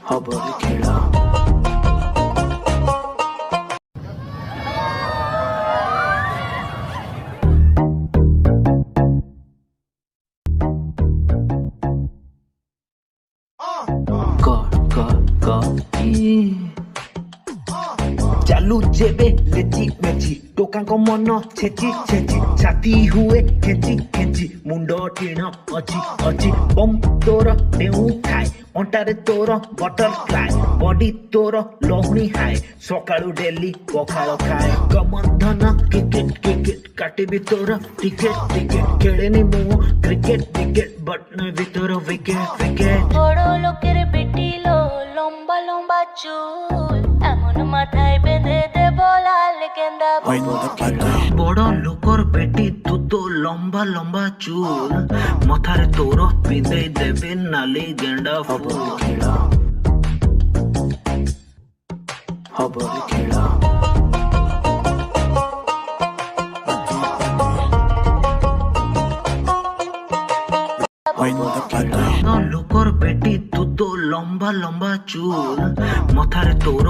ହବରେ ଖେଳ। ଚାଲୁ ଯେବେ ଲେଚି ମେଚି ଟୋକାଙ୍କ ମନ ଛେଚି ଛେଚି ଛାତି ହୁଏ ଖେଚି ଖେଚି ମୁଣ୍ଡ ଟିଣ ଅଛି ଅଛି ବମ୍ ତୋର ଡେଉଁ ଥାଏ ଅଣ୍ଟାରେ ତୋର ବଟରଫ୍ଲାଏ ବଡି ତୋର ଲହୁଣୀ ହାଏ ସକାଳୁ ଡେଲି ପଖାଳ ଖାଏ କମନ୍ଧନ କ୍ରିକେଟ କ୍ରିକେଟ କାଟିବି ତୋର ଟିକେଟ ଟିକେଟ ଖେଳେନି ମୁଁ କ୍ରିକେଟ କ୍ରିକେଟ ବଟ୍ ଭିତର ୱିକେଟ ୱିକେଟ বড় লোকের বেটিলো লম্বা লম্বা চুল এমন মাথায় বেঁধে দেব লাল গেন্দা ফুল বড় লোকর বেটি তু তো লম্বা লম্বা চুল মাথারে তোর পিঁধেই দেবে নালি গেন্ডা ফুল ଖେଳ ହବରେ ଖେଳ। লোকর বেটি তু তো লম্বা লম্বা চুল মাথারে তোর